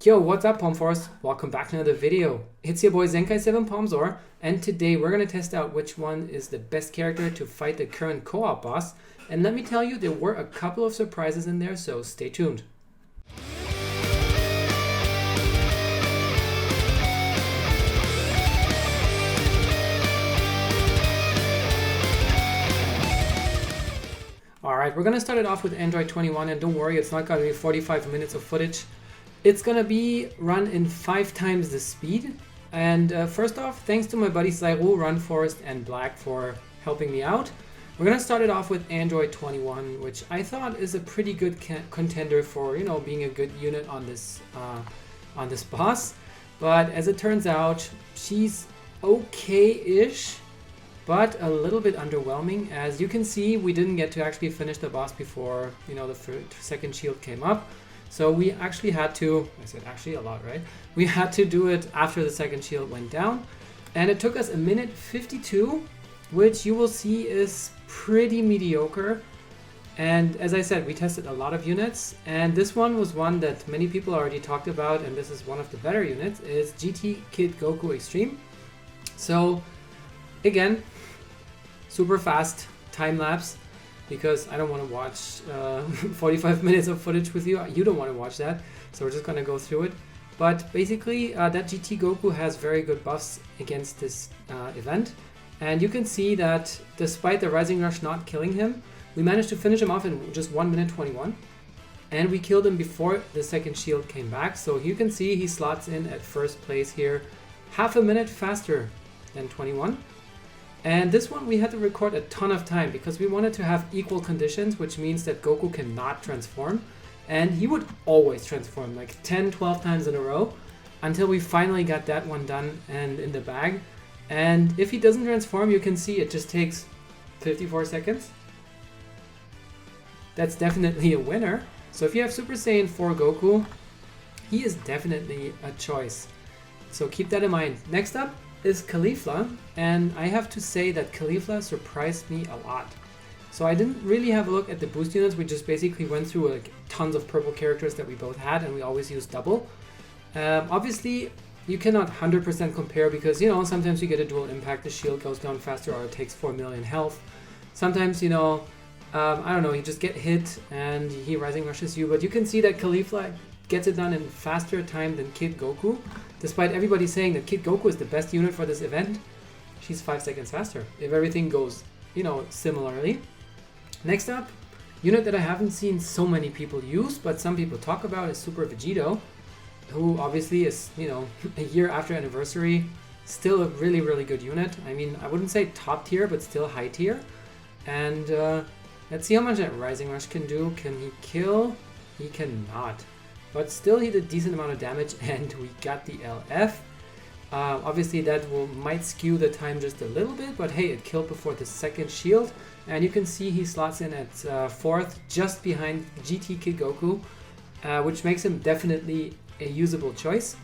Yo, what's up, Palmforce? Welcome back to another video. It's your boy Zenkai7Palmzor, and today we're going to test out which one is the best character to fight the current co-op boss. And let me tell you, there were a couple of surprises in there, so stay tuned. Alright, we're going to start it off with Android 21, and don't worry, it's not going to be 45 minutes of footage. It's going to be run in 5 times the speed. And first off, thanks to my buddy Sairou, RunForrest, and Black for helping me out. We're going to start it off with Android 21, which I thought is a pretty good contender for, you know, being a good unit on this boss. But as it turns out, she's okay-ish, but a little bit underwhelming. As you can see, we didn't get to actually finish the boss before, you know, the second shield came up. So we actually had to, I said actually a lot, right? We had to do it after the second shield went down. And it took us 1:52, which you will see is pretty mediocre. And as I said, we tested a lot of units. And this one was one that many people already talked about. And this is one of the better units, is GT Kid Goku Extreme. So again, super fast time lapse, because I don't want to watch 45 minutes of footage with you. You don't want to watch that, so we're just going to go through it. But basically, that GT Goku has very good buffs against this event. And you can see that despite the Rising Rush not killing him, we managed to finish him off in just 1:21. And we killed him before the second shield came back. So you can see he slots in at first place here, half a minute faster than 21. And this one we had to record a ton of time because we wanted to have equal conditions, which means that Goku cannot transform. And he would always transform like 10-12 times in a row until we finally got that one done and in the bag. And if he doesn't transform, you can see it just takes 54 seconds. That's definitely a winner. So if you have Super Saiyan 4 Goku, he is definitely a choice. So keep that in mind. Next up is Khalifa, and I have to say that Khalifa surprised me a lot. So I didn't really have a look at the boost units. We just basically went through like tons of purple characters that we both had, and we always used double. Obviously, you cannot 100% compare because, you know, sometimes you get a dual impact, the shield goes down faster, or it takes 4 million health. Sometimes, you know, I don't know, you just get hit and he Rising Rushes you, but you can see that Khalifa gets it done in faster time than Kid Goku. Despite everybody saying that Kid Goku is the best unit for this event, she's 5 seconds faster if everything goes, you know, similarly. Next up, unit that I haven't seen so many people use, but some people talk about, is Super Vegeta, who obviously is, you know, a year after anniversary, still a really, really good unit. I mean, I wouldn't say top tier, but still high tier. And let's see how much that Rising Rush can do. Can he kill? He cannot. But still he did a decent amount of damage, and we got the LF. Obviously that might skew the time just a little bit, but hey, it killed before the second shield. And you can see he slots in at 4th, just behind GT Kid Goku, which makes him definitely a usable choice.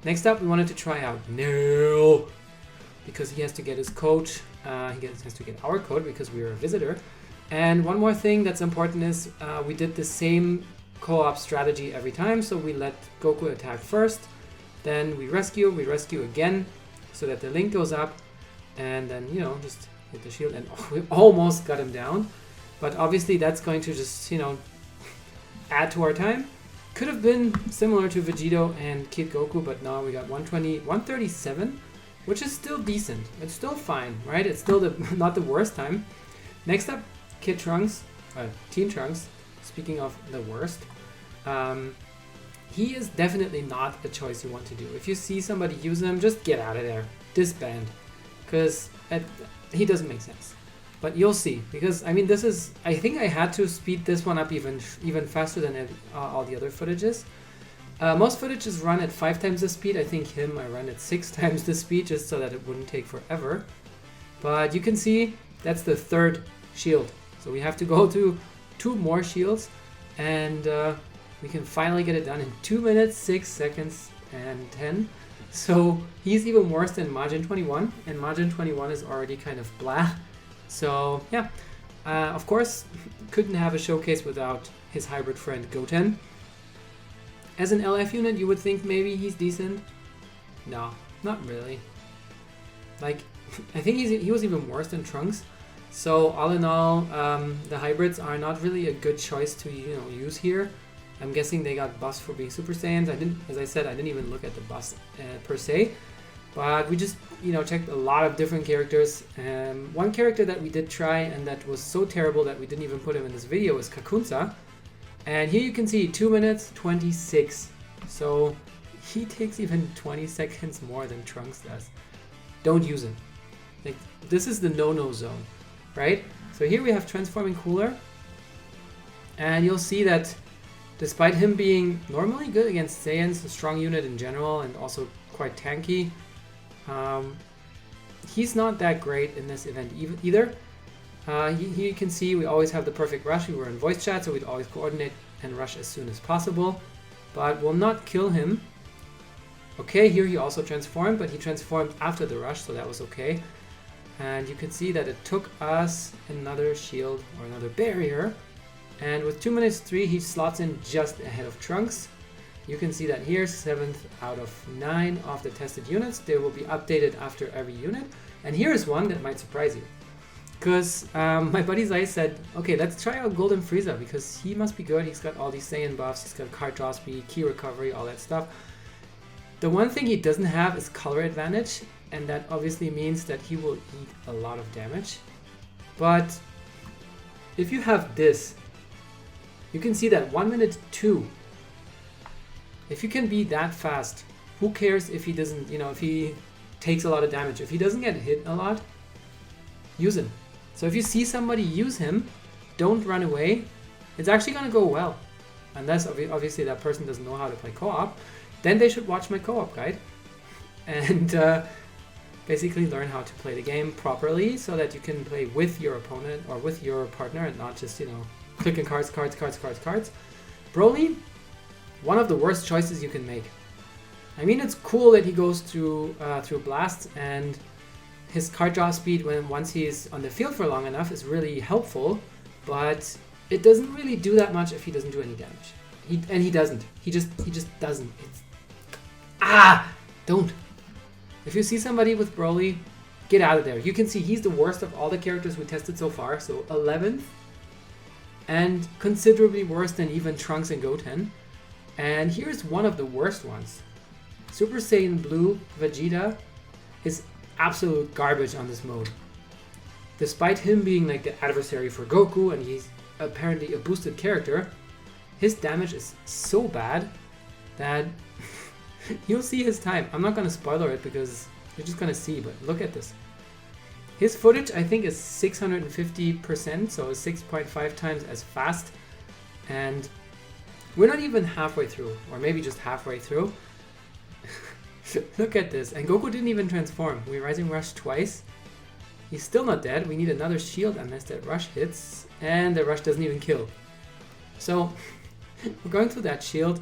Next up, we wanted to try out Nero, because he has to get his code. He has to get our code because we are a visitor. And one more thing that's important is we did the same co-op strategy every time. So we let Goku attack first, then we rescue again so that the link goes up, and then, you know, just hit the shield, and we almost got him down. But obviously that's going to just, you know, add to our time. Could have been similar to Vegeta and Kid Goku, but now we got 137, which is still decent. It's still fine, right? It's still not the worst time. Next up, Teen Trunks. Speaking of the worst, he is definitely not a choice you want to do. If you see somebody use him, just get out of there. Disband. Because he doesn't make sense. But you'll see. Because, I mean, I think I had to speed this one up even faster than all the other footages. Most footages run at 5 times the speed. I think I ran at 6 times the speed, just so that it wouldn't take forever. But you can see that's the 3rd shield. So we have to go to 2 more shields, and we can finally get it done in 2 minutes, 6 seconds, and 10. So he's even worse than Majin 21, and Majin 21 is already kind of blah. So yeah, of course, couldn't have a showcase without his hybrid friend Goten. As an LF unit, you would think maybe he's decent. No, not really. Like, I think he was even worse than Trunks. So all in all, the hybrids are not really a good choice to use here. I'm guessing they got buffs for being Super Saiyans. As I said, I didn't even look at the buffs per se, but we just checked a lot of different characters. One character that we did try and that was so terrible that we didn't even put him in this video is Kakunsa. And here you can see 2 minutes 26. So he takes even 20 seconds more than Trunks does. Don't use him. Like, this is the no-no zone, right? So here we have Transforming Cooler, and you'll see that despite him being normally good against Saiyans, a strong unit in general, and also quite tanky, he's not that great in this event either. Here you can see we always have the perfect rush. We were in voice chat, so we'd always coordinate and rush as soon as possible, but will not kill him. Okay, here he also transformed, but he transformed after the rush, so that was okay. And you can see that it took us another shield or another barrier. And with 2 minutes 3, he slots in just ahead of Trunks. You can see that here, 7th out of 9 of the tested units. They will be updated after every unit. And here is one that might surprise you. Because my buddy Zai said, okay, let's try out Golden Frieza, because he must be good. He's got all these Saiyan buffs, he's got card draw speed, key recovery, all that stuff. The one thing he doesn't have is color advantage, and that obviously means that he will eat a lot of damage. But if you have this, you can see that 1 minute 2. If you can be that fast, who cares if he doesn't, if he takes a lot of damage. If he doesn't get hit a lot, use him. So if you see somebody use him, don't run away. It's actually going to go well. Unless obviously that person doesn't know how to play co-op. Then they should watch my co-op guide and basically learn how to play the game properly so that you can play with your opponent or with your partner and not just, clicking cards. Broly, one of the worst choices you can make. I mean, it's cool that he goes through blasts, and his card draw speed once he's on the field for long enough is really helpful, but it doesn't really do that much if he doesn't do any damage. He doesn't. He just doesn't. Don't. If you see somebody with Broly, get out of there. You can see he's the worst of all the characters we tested so far, so 11th, and considerably worse than even Trunks and Goten. And here's one of the worst ones. Super Saiyan Blue Vegeta is absolute garbage on this mode. Despite him being like the adversary for Goku and he's apparently a boosted character, his damage is so bad that you'll see his time. I'm not going to spoiler it because you're just going to see, but look at this. His footage, I think, is 650%, so 6.5 times as fast. And we're not even halfway through, or maybe just halfway through. Look at this. And Goku didn't even transform. We Rising Rush twice. He's still not dead. We need another shield unless that rush hits. And the rush doesn't even kill. So we're going through that shield.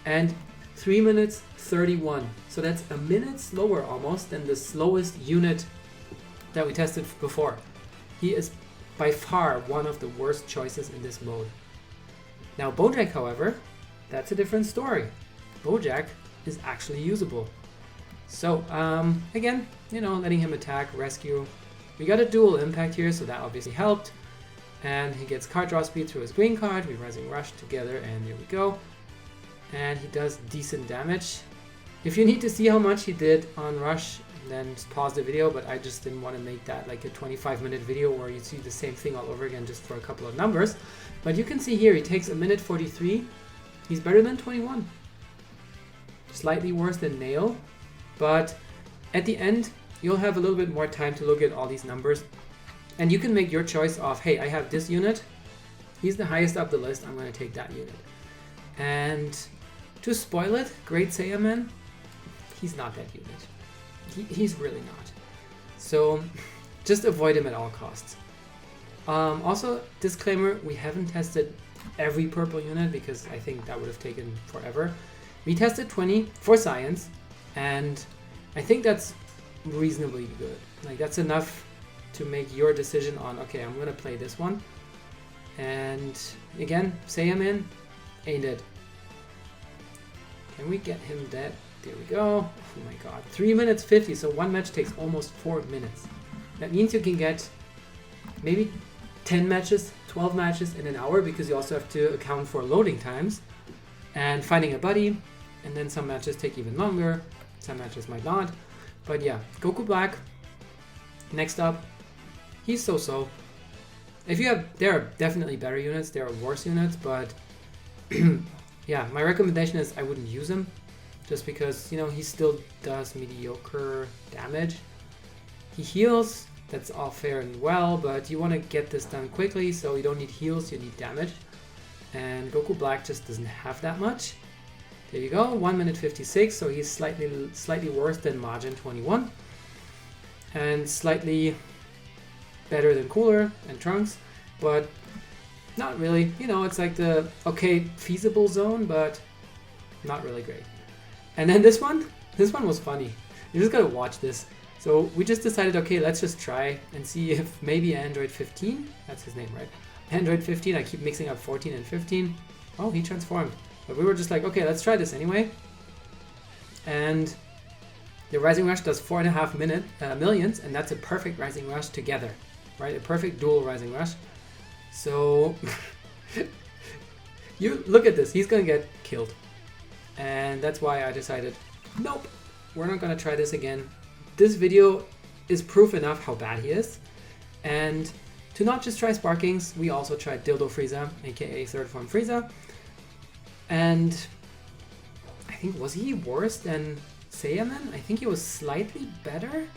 And 3 minutes 31. So that's a minute slower almost than the slowest unit that we tested before. He is by far one of the worst choices in this mode. Now Bojack, however, that's a different story. Bojack is actually usable. So again, letting him attack, rescue. We got a dual impact here, so that obviously helped. And he gets card draw speed through his green card. We Rising Rush together, and there we go. And he does decent damage. If you need to see how much he did on Rush, then just pause the video, but I just didn't want to make that like a 25-minute video where you see the same thing all over again just for a couple of numbers. But you can see here he takes a minute 43. He's better than 21. Slightly worse than Nero, but at the end you'll have a little bit more time to look at all these numbers, and you can make your choice of, hey, I have this unit, he's the highest up the list, I'm going to take that unit. And to spoil it, Great Saiyan Man, he's not that unit. He's really not. So just avoid him at all costs. Also, disclaimer, we haven't tested every purple unit because I think that would have taken forever. We tested 20 for science, and I think that's reasonably good. Like, that's enough to make your decision on, okay, I'm gonna play this one. And again, Saiyan Man ain't it. Can we get him dead? There we go. Oh my god. 3 minutes 50, so one match takes almost 4 minutes. That means you can get maybe 10 matches, 12 matches in an hour, because you also have to account for loading times and finding a buddy, and then some matches take even longer, some matches might not. But yeah, Goku Black, next up, he's so-so. If you have, there are definitely better units, there are worse units, but yeah, my recommendation is I wouldn't use him, just because, you know, he still does mediocre damage. He heals, that's all fair and well, but you want to get this done quickly, so you don't need heals, you need damage. And Goku Black just doesn't have that much. There you go, 1 minute 56, so he's slightly worse than Majin 21. And slightly better than Cooler and Trunks, but not really. You know, it's like the okay, feasible zone, but not really great. And then this one was funny. You just gotta watch this. So we just decided, okay, let's just try and see if maybe Android 15, that's his name, right? Android 15, I keep mixing up 14 and 15. Oh, he transformed. But we were just like, okay, let's try this anyway. And the Rising Rush does 4.5 millions, and that's a perfect Rising Rush together, right? A perfect dual Rising Rush. So you look at this, he's gonna get killed. And that's why I decided, nope, we're not gonna try this again. This video is proof enough how bad he is. And to not just try Sparkings, we also tried Dildo Frieza, aka third form Frieza. And I think, was he worse than Saiyan? I think he was slightly better.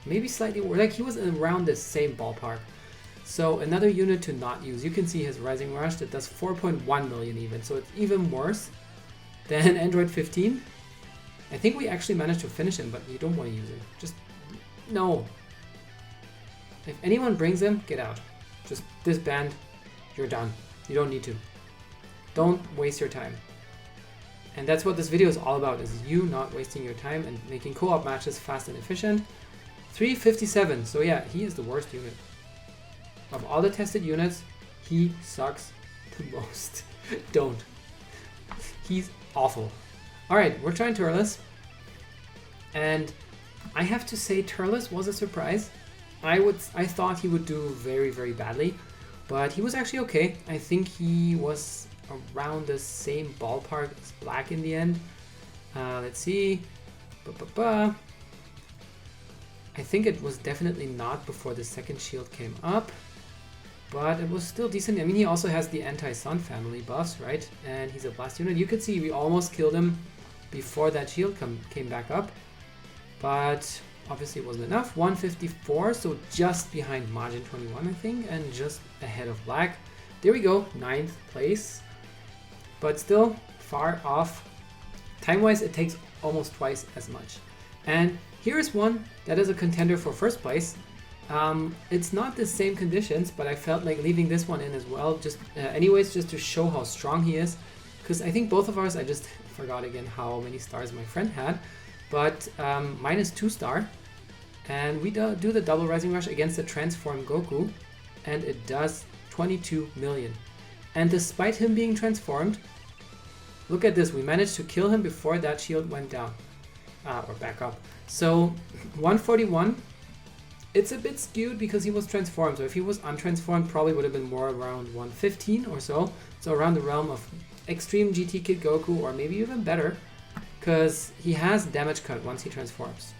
Maybe slightly worse, like he was around the same ballpark. So another unit to not use. You can see his Rising Rush that does 4.1 million even, so it's even worse than Android 15. I think we actually managed to finish him, but you don't want to use him. Just, no. If anyone brings him, get out. Just disband, you're done. You don't need to. Don't waste your time. And that's what this video is all about, is you not wasting your time and making co-op matches fast and efficient. 357, so yeah, he is the worst unit. Of all the tested units, he sucks the most. Don't. He's awful. Alright, we're trying Turles. And I have to say Turles was a surprise. I thought he would do very, very badly, but he was actually okay. I think he was around the same ballpark as Black in the end. Let's see. I think it was definitely not before the second shield came up, but it was still decent. I mean, he also has the anti-sun family buffs, right? And he's a blast unit. You could see we almost killed him before that shield came back up, but obviously it wasn't enough. 154, so just behind Majin 21, I think, and just ahead of Black. There we go, 9th place, but still far off. Time-wise, it takes almost twice as much. And here is one that is a contender for first place. It's not the same conditions, but I felt like leaving this one in as well, just anyways, just to show how strong he is. Because I think both of ours, I just forgot again how many stars my friend had, but minus 2 star. And we do the double Rising Rush against the transformed Goku, and it does 22 million. And despite him being transformed, look at this, we managed to kill him before that shield went down, or back up. So 141, it's a bit skewed because he was transformed. So if he was untransformed, probably would have been more around 115 or so. So around the realm of Extreme GT Kid Goku, or maybe even better, because he has damage cut once he transforms.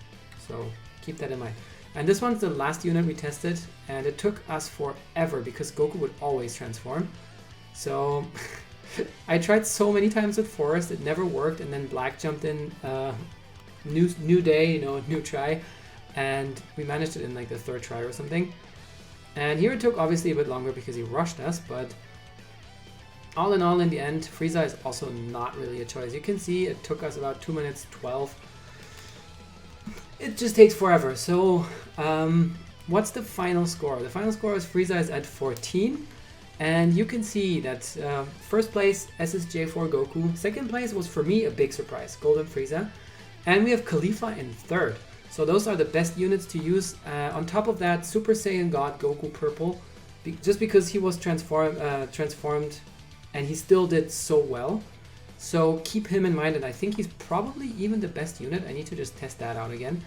So keep that in mind. And this one's the last unit we tested, and it took us forever because Goku would always transform. So I tried so many times with Forest, it never worked, and then Black jumped in, new day, you know, new try, and we managed it in like the 3rd try or something. And here it took obviously a bit longer because he rushed us, but all in all, in the end, Frieza is also not really a choice. You can see it took us about 2 minutes 12. It just takes forever. So what's the final score? The final score is Frieza is at 14. And you can see that first place, SSJ4 Goku. Second place was for me a big surprise, Golden Frieza. And we have Khalifa in 3rd. So those are the best units to use. On top of that, Super Saiyan God Goku Purple. Just because he was transformed and he still did so well. So keep him in mind, and I think he's probably even the best unit. I need to just test that out again.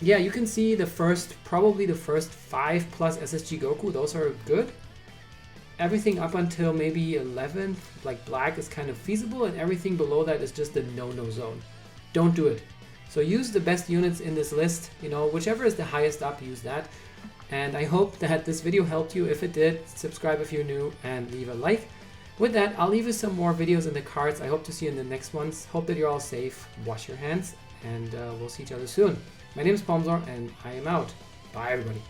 Yeah, you can see probably the first 5 plus SSG Goku, those are good. Everything up until maybe 11th, like black, is kind of feasible, and everything below that is just the no-no zone. Don't do it. So use the best units in this list, you know, whichever is the highest up, use that. And I hope that this video helped you. If it did, subscribe if you're new and leave a like. With that, I'll leave you some more videos in the cards. I hope to see you in the next ones. Hope that you're all safe, wash your hands, and we'll see each other soon. My name is Pomzor, and I am out. Bye, everybody.